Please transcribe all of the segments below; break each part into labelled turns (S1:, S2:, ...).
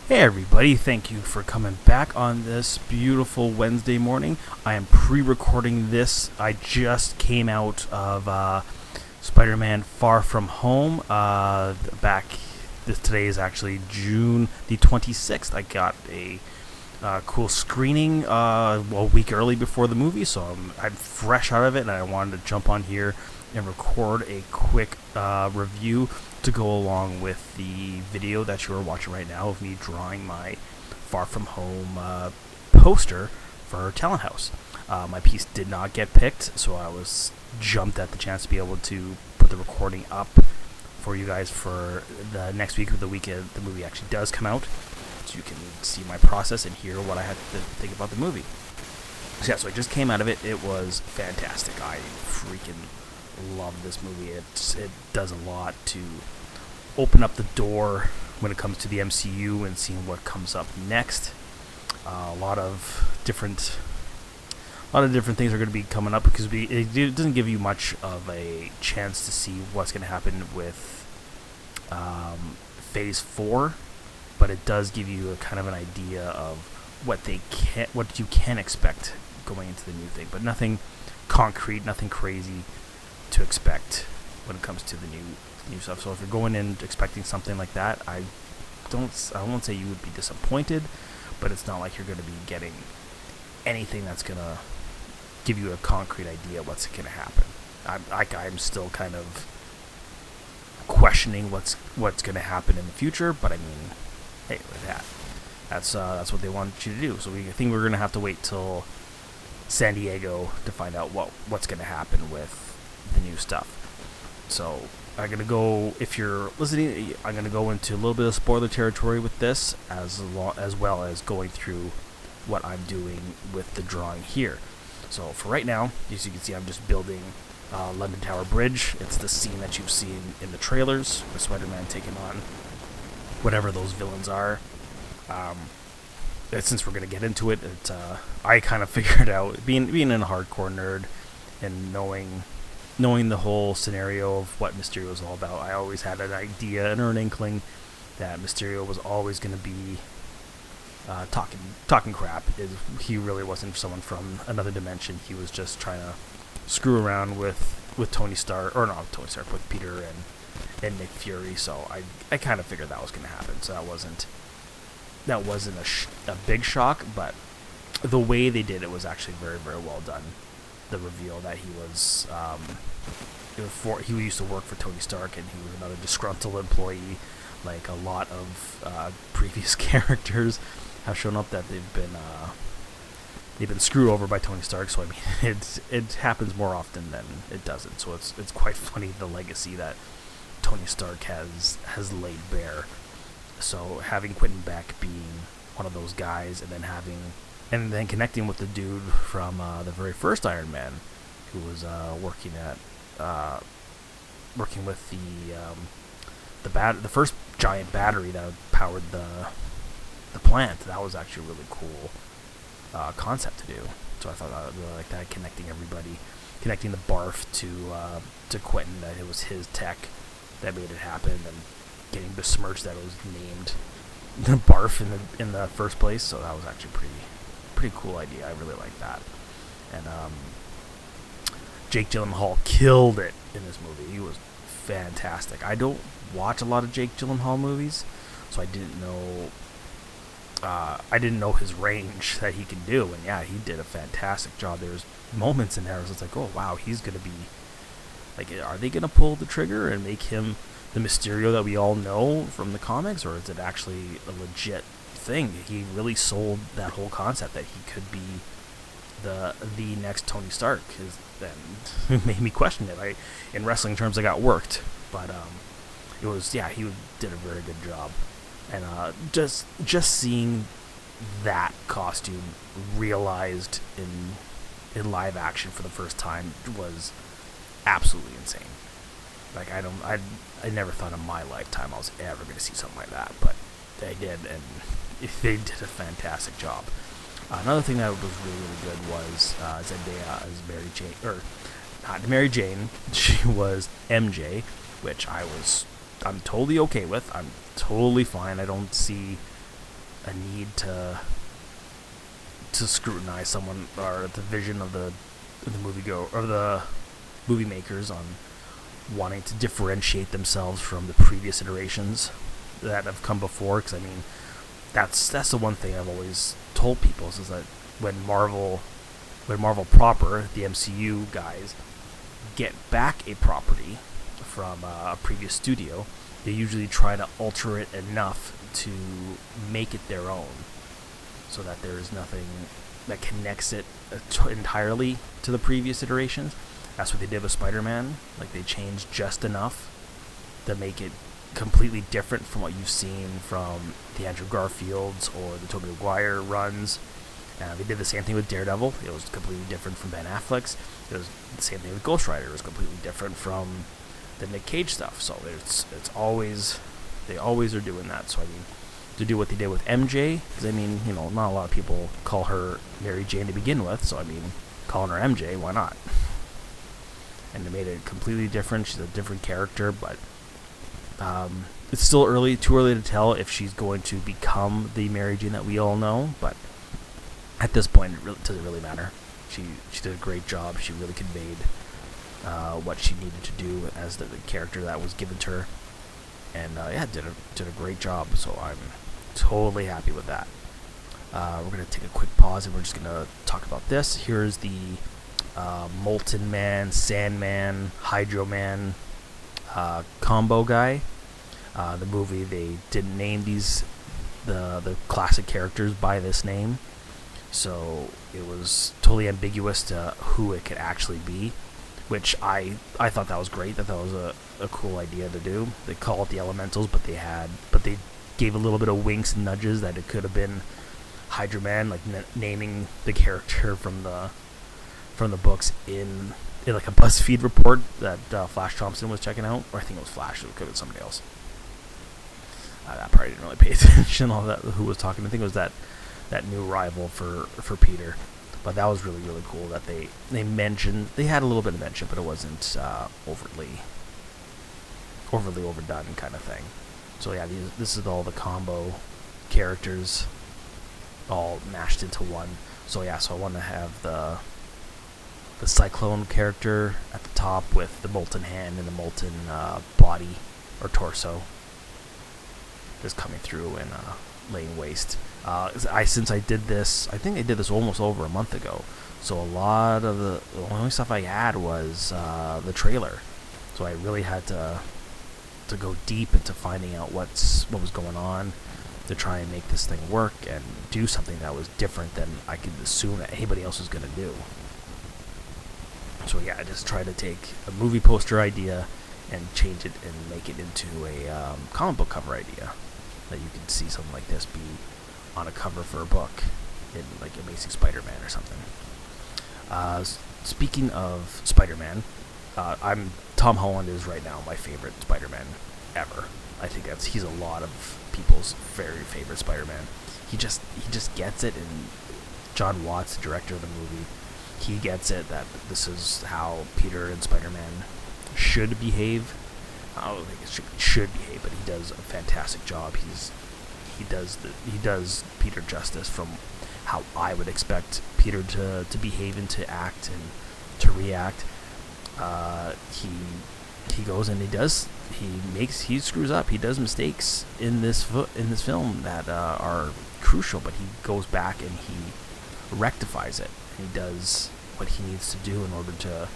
S1: Hey everybody, thank you for coming back on this beautiful Wednesday morning. I am pre-recording this. I just came out of Spider-Man Far From Home. Today is actually June the 26th. I got a cool screening a week early before the movie, so I'm fresh out of it, and I wanted to jump on here and record a quick review to go along with the video that you are watching right now of me drawing my Far From Home poster for Talenthouse. My piece did not get picked, so I was jumped at the chance to be able to put the recording up for you guys for the next week or the weekend the movie actually does come out, so you can see my process and hear what I had to think about the movie. So yeah, so I just came out of it. It was fantastic. I freaking love this movie. It does a lot to open up the door when it comes to the MCU and seeing what comes up next. A lot of different things are going to be coming up because it doesn't give you much of a chance to see what's going to happen with Phase 4, but it does give you a kind of an idea of what you can expect going into the new thing, but nothing concrete, nothing crazy to expect when it comes to the new stuff. So if you're going in expecting something like that, I won't say you would be disappointed, but it's not like you're going to be getting anything that's going to give you a concrete idea what's going to happen. I'm still kind of questioning what's going to happen in the future, but I mean, hey, that's what they want you to do. So I think we're going to have to wait till San Diego to find out what's going to happen with the new stuff. So I'm going to go, if you're listening, I'm going to go into a little bit of spoiler territory with this, as well as going through what I'm doing with the drawing here. So for right now, as you can see, I'm just building London Tower Bridge. It's the scene that you've seen in the trailers with Spider-Man taking on whatever those villains are. Since we're going to get into it, I kind of figured out, being a hardcore nerd and knowing the whole scenario of what Mysterio was all about, I always had an idea or an inkling that Mysterio was always going to be talking crap. He really wasn't someone from another dimension. He was just trying to screw around with Tony Stark, or not Tony Stark, with Peter and Nick Fury. So I kind of figured that was going to happen. So that wasn't a big shock, but the way they did it was actually very, very well done. The reveal that he was he used to work for Tony Stark, and he was another disgruntled employee, like a lot of previous characters have shown up, that they've been screwed over by Tony Stark. So I mean, it happens more often than it doesn't. So it's quite funny, the legacy that Tony Stark has laid bare. So having Quentin Beck being one of those guys, and then connecting with the dude from the very first Iron Man, who was working with the first giant battery that powered the plant. That was actually a really cool concept to do. So I thought I really like that, connecting the Barf to Quentin, that it was his tech that made it happen, and getting besmirched that it was named the Barf in the first place. So that was actually pretty cool idea. I really like that. And Jake Gyllenhaal killed it in this movie. He was fantastic. I don't watch a lot of Jake Gyllenhaal movies, so I didn't know his range that he can do. And yeah, he did a fantastic job. There's moments in there where it's like, oh wow, he's gonna be like, are they gonna pull the trigger and make him the Mysterio that we all know from the comics, or is it actually a legit thing? He really sold that whole concept that he could be the next Tony Stark. It made me question it. In wrestling terms, I got worked, but it was, yeah, he did a very good job. And just seeing that costume realized in live action for the first time was absolutely insane. Like, I never thought in my lifetime I was ever going to see something like that, but they did, and they did a fantastic job. Another thing that was really, really good was Zendaya as Mary Jane, or not Mary Jane, she was MJ, which I'm totally okay with. I'm totally fine. I don't see a need to scrutinize someone or the vision of the movie makers on wanting to differentiate themselves from the previous iterations that have come before. Because I mean, that's the one thing I've always told people is that when Marvel proper, the MCU guys, get back a property from a previous studio, they usually try to alter it enough to make it their own, so that there is nothing that connects it entirely to the previous iterations. That's what they did with Spider-Man. Like, they changed just enough to make it completely different from what you've seen from the Andrew Garfields or the Tobey Maguire runs. They did the same thing with Daredevil. It was completely different from Ben Affleck's. It was the same thing with Ghost Rider. It was completely different from the Nick Cage stuff. So it's always, they always are doing that. So I mean, to do what they did with MJ, because I mean, you know, not a lot of people call her Mary Jane to begin with. So I mean, calling her MJ, why not? And they made it completely different. She's a different character, but it's still too early to tell if she's going to become the Mary Jane that we all know. But at this point, it doesn't really matter. She did a great job. She really conveyed what she needed to do as the character that was given to her, and did a great job. So I'm totally happy with that. We're gonna take a quick pause, and we're just gonna talk about this. Here's the Molten Man, Sandman, Hydro Man combo guy. The movie, they didn't name the classic characters by this name, so it was totally ambiguous to who it could actually be, which I thought that was great. That was a cool idea to do. They call it the Elementals, but they gave a little bit of winks and nudges that it could have been Hydro Man, like naming the character from the books in like a BuzzFeed report that Flash Thompson was checking out, or I think it was Flash. It could have been somebody else. I probably didn't really pay attention to all that. Who was talking? I think it was that new rival for Peter. But that was really, really cool that they mentioned, they had a little bit of mention, but it wasn't overly overdone kind of thing. So yeah, this is all the combo characters all mashed into one. So yeah, so I want to have the Cyclone character at the top with the molten hand and the molten body or torso just coming through and laying waste. Since I did this, I think I did this almost over a month ago. So a lot of the only stuff I had was the trailer. So I really had to go deep into finding out what was going on to try and make this thing work and do something that was different than I could assume that anybody else was going to do. So yeah, I just tried to take a movie poster idea and change it and make it into a comic book cover idea. That you can see something like this be on a cover for a book in like Amazing Spider-Man or something. Speaking of Spider-Man, Tom Holland is right now my favorite Spider-Man ever. I think he's a lot of people's very favorite Spider-Man. He just gets it, and John Watts, the director of the movie, he gets it that this is how Peter and Spider-Man should behave. I don't think it should behave, but he does a fantastic job. He does Peter justice from how I would expect Peter to behave and to act and to react. He goes and he screws up. He does mistakes in this film that are crucial, but he goes back and he rectifies it. He does what he needs to do in order to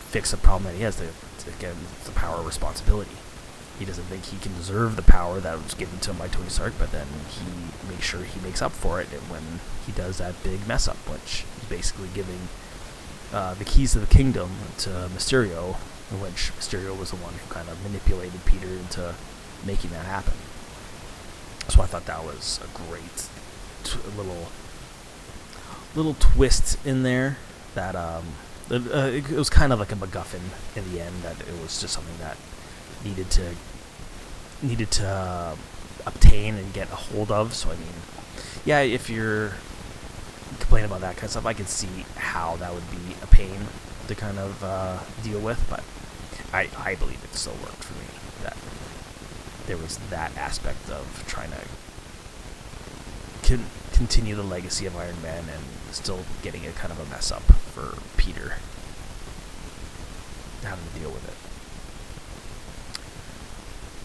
S1: fix the problem that he has. Again, it's the power of responsibility. He doesn't think he can deserve the power that was given to him by Tony Stark, but then he makes sure he makes up for it when he does that big mess up, which is basically giving the keys to the kingdom to Mysterio, in which Mysterio was the one who kind of manipulated Peter into making that happen. So I thought that was a great little twist in there that it was kind of like a MacGuffin in the end, that it was just something that needed to obtain and get a hold of. So I mean, yeah, if you're complaining about that kind of stuff, I can see how that would be a pain to kind of deal with, but I believe it still worked for me, that there was that aspect of trying to continue the legacy of Iron Man and still getting it kind of a mess up for Peter, having to deal with it.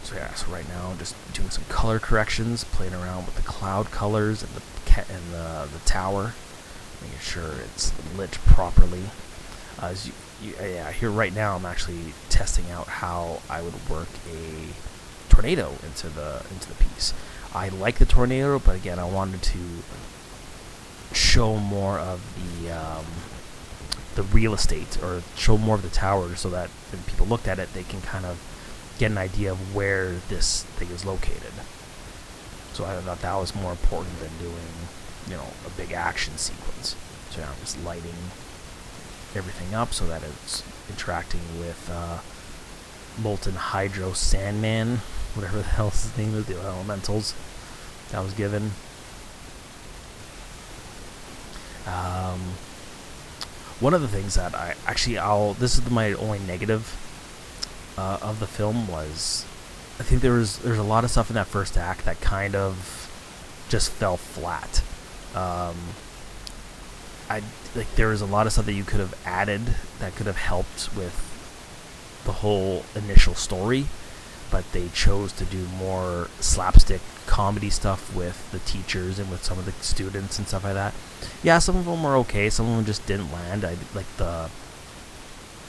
S1: So yeah, so right now I'm just doing some color corrections, playing around with the cloud colors and the tower, making sure it's lit properly. As here right now I'm actually testing out how I would work a tornado into the piece. I like the tornado, but again, I wanted to show more of the real estate, or show more of the tower, so that when people looked at it, they can kind of get an idea of where this thing is located. So I thought that was more important than doing, a big action sequence. So now I'm just lighting everything up so that it's interacting with Molten Hydro Sandman, whatever the hell his name is, the elementals that was given. One of the things that this is my only negative of the film, was I think there's a lot of stuff in that first act that kind of just fell flat. There was a lot of stuff that you could have added that could have helped with the whole initial story, but they chose to do more slapstick comedy stuff with the teachers and with some of the students and stuff like that. Yeah, some of them were okay, some of them just didn't land. I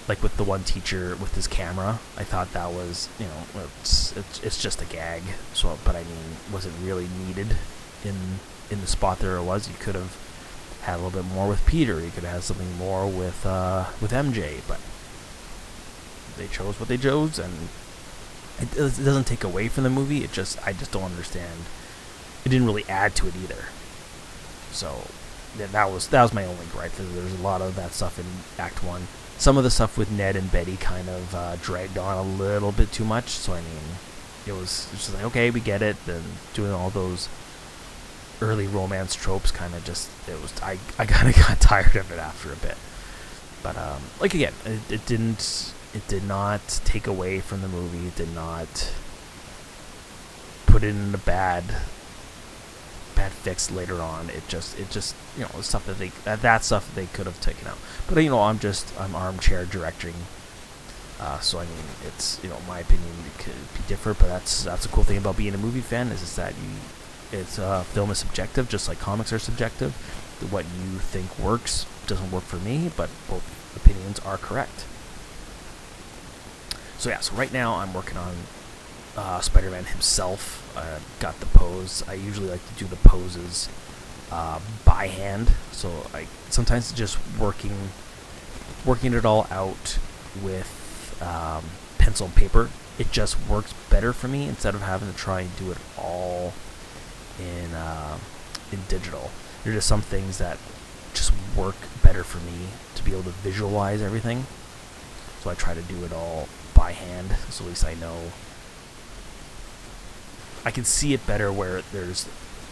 S1: like with the one teacher with his camera, I thought that was, it's just a gag. So, but I mean, was it really needed in the spot there it was? You could have had a little bit more with Peter. You could have had something more with MJ, but they chose what they chose, and it doesn't take away from the movie. I just don't understand. It didn't really add to it either. So that was my only gripe. There's a lot of that stuff in Act 1. Some of the stuff with Ned and Betty kind of dragged on a little bit too much. So I mean, it was just like, okay, we get it. Then doing all those early romance tropes kind of just, I kind of got tired of it after a bit. But again, it did not take away from the movie. It did not put it in a bad fix later on. It just stuff that stuff they could have taken out. But I'm armchair directing, so I mean, it's, my opinion could be different. But that's a cool thing about being a movie fan, is that film is subjective, just like comics are subjective. What you think works doesn't work for me, but both opinions are correct. So yeah, so right now I'm working on Spider-Man himself. Got the pose. I usually like to do the poses by hand. So I sometimes just working it all out with pencil and paper. It just works better for me instead of having to try and do it all in digital. There are just some things that just work better for me to be able to visualize everything. So I try to do it all by hand, so at least I know I can see it better where there's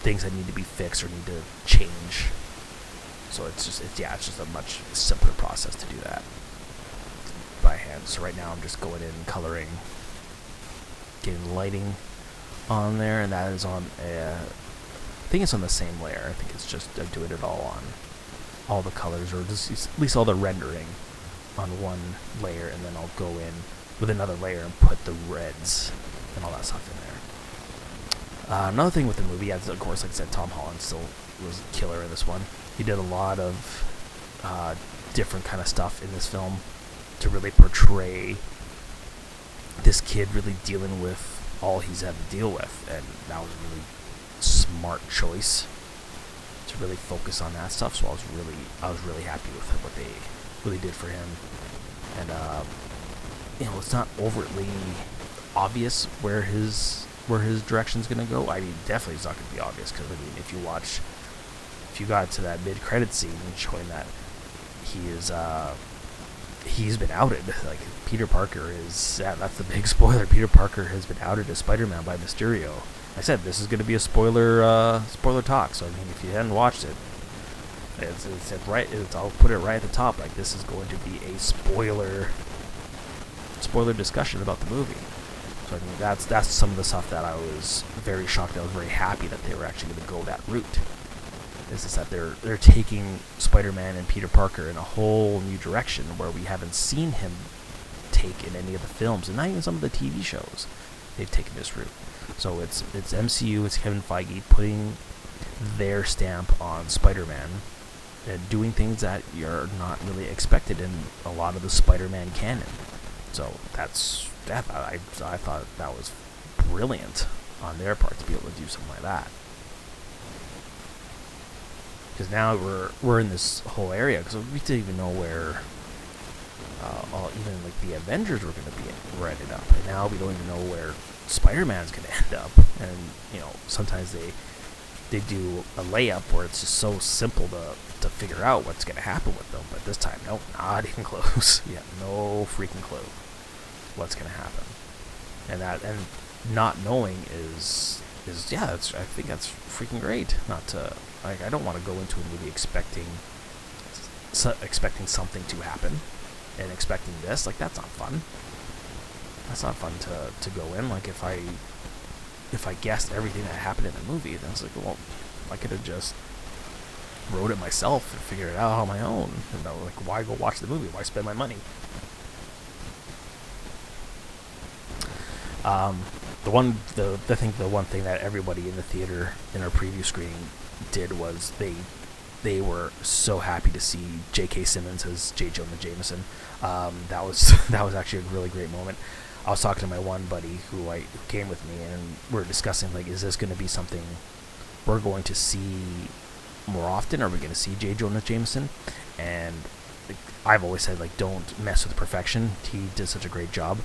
S1: things that need to be fixed or need to change. So it's just a much simpler process to do that by hand. So right now I'm just going in and coloring, getting lighting on there, and that is on I think it's on the same layer. I think it's just I'm doing it all on all the colors, or just at least all the rendering on one layer, and then I'll go in with another layer and put the reds and all that stuff in there. Another thing with the movie, of course, like I said, Tom Holland still was a killer in this one. He did a lot of different kind of stuff in this film to really portray this kid really dealing with all he's had to deal with, and that was a really smart choice to really focus on that stuff. So I was really happy with what they really did for him, and it's not overtly obvious where his direction's gonna go. I mean, definitely it's not gonna be obvious, because I mean, if you got to that mid-credit scene showing that he's been outed, like Peter Parker is, that's the big spoiler. Peter Parker has been outed as Spider-Man by Mysterio. I said this is going to be a spoiler talk, so I mean, if you hadn't watched it, I'll put it right at the top. Like, this is going to be a spoiler discussion about the movie. So I mean, that's some of the stuff that I was very shocked. I was very happy that they were actually going to go that route. Is that they're taking Spider-Man and Peter Parker in a whole new direction where we haven't seen him take in any of the films, and not even some of the TV shows. They've taken this route. So it's MCU, it's Kevin Feige putting their stamp on Spider-Man and doing things that you're not really expected in a lot of the Spider-Man canon. So I thought that was brilliant on their part to be able to do something like that. Because now we're in this whole area, because we didn't even know where even like the Avengers were going to be ended up, and now we don't even know where Spider-Man's going to end up. And sometimes they do a layup where it's just so simple to figure out what's going to happen with them, but this time, nope, not even close. Yeah, no freaking clue what's going to happen, and not knowing is I think that's freaking great. Not to I don't want to go into a movie expecting something to happen and expecting this. Like, that's not fun. That's not fun to go in. Like, if I guessed everything that happened in the movie, then it's like, well, I could have just wrote it myself and figured it out on my own. Like, why go watch the movie? Why spend my money? The one thing that everybody in the theater in our preview screening did was they were so happy to see J.K. Simmons as J. Jonah Jameson. That was actually a really great moment. I was talking to my one buddy who came with me, and we were discussing, like, is this going to be something we're going to see more often? Are we going to see J. Jonah Jameson? And I've always said, like, don't mess with perfection. He did such a great job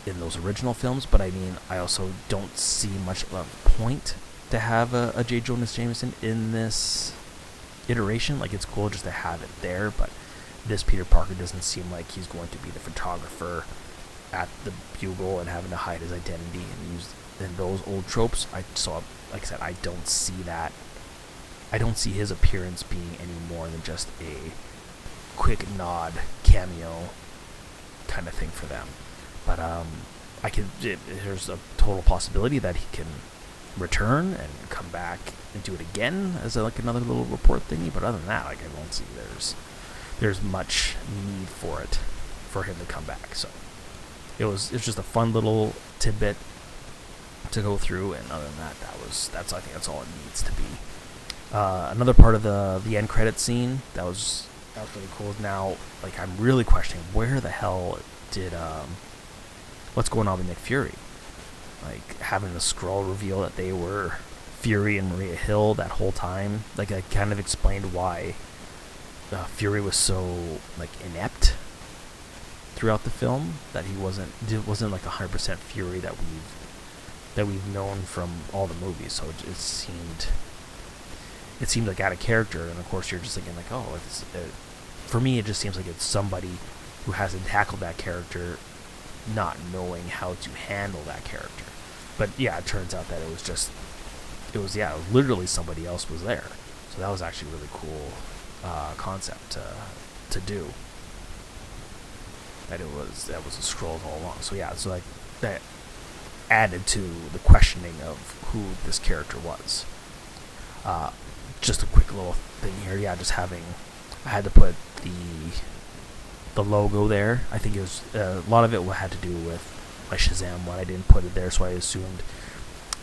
S1: in those original films, but I mean, I also don't see much of a point to have a J. Jonah Jameson in this iteration. Like, it's cool just to have it there, but this Peter Parker doesn't seem like he's going to be the photographer at the Bugle and having to hide his identity and use those old tropes. Like I said, I don't see that. I don't see his appearance being any more than just a quick nod cameo kind of thing for them. But there's a total possibility that he can return and come back and do it again as another little report thingy. But other than that, I don't see there's much need for him to come back. So it's just a fun little tidbit to go through, and other than that, I think that's all it needs to be. Another part of the end credit scene that was really cool. Now, like, I'm really questioning where the hell did what's going on with Nick Fury? Like, having the Skrull reveal that they were Fury and Maria Hill that whole time. Like, I kind of explained why Fury was so, like, inept throughout the film, that it wasn't like 100% Fury that we've known from all the movies. So it seemed like out of character, and of course you're just thinking, like, oh, for me it just seems like it's somebody who hasn't tackled that character, not knowing how to handle that character. But yeah, it turns out that it was literally somebody else was there. So that was actually a really cool concept to do. That was a Skrull all along. So yeah, so like that added to the questioning of who this character was. Just a quick little thing here. Yeah, I had to put the logo there. I think it was a lot of it had to do with my Shazam one. I didn't put it there, so I assumed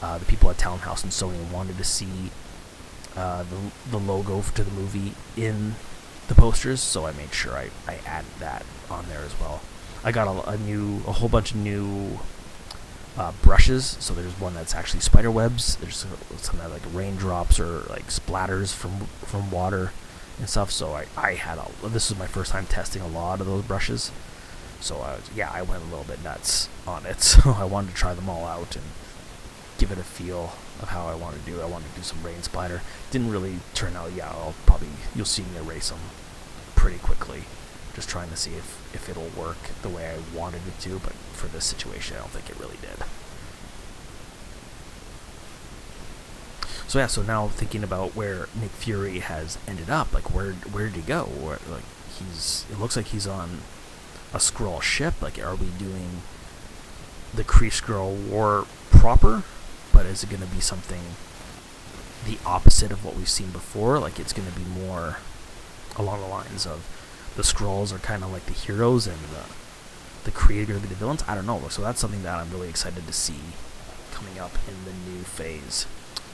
S1: the people at Talenthouse and Sony wanted to see the logo to the movie in the posters, so I made sure I added that on there as well. I got a whole bunch of new brushes. So there's one that's actually spider webs. There's some that like raindrops or like splatters from water and stuff. So this was my first time testing a lot of those brushes. So I went a little bit nuts on it. So I wanted to try them all out and give it a feel of how I wanted to do it. I wanted to do some rain splatter. Didn't really turn out. You'll see me erase them pretty quickly. Just trying to see if it'll work the way I wanted it to, but for this situation, I don't think it really did. So now thinking about where Nick Fury has ended up, like where did he go? It looks like he's on a Skrull ship. Like, are we doing the Kree Skrull War proper, but is it going to be something the opposite of what we've seen before? Like, it's going to be more along the lines of the Skrulls are kind of like the heroes and the Kree are going to be the villains? I don't know. So that's something that I'm really excited to see coming up in the new phase.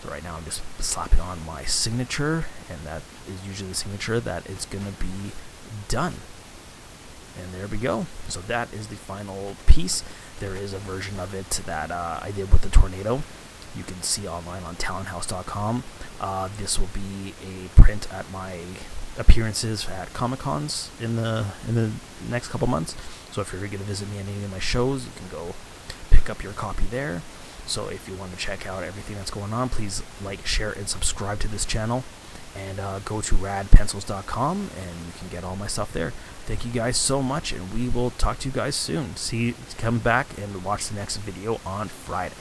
S1: So right now I'm just slapping on my signature, and that is usually the signature that is going to be done. And there we go. So that is the final piece. There is a version of it that I did with the tornado. You can see online on Talenthouse.com. This will be a print at my appearances at Comic-Cons in the next couple months. So if you're going to visit me at any of my shows, you can go pick up your copy there. So if you want to check out everything that's going on, please like, share, and subscribe to this channel. And go to radpencils.com and you can get all my stuff there. Thank you guys so much, and we will talk to you guys soon. Come back and watch the next video on Friday.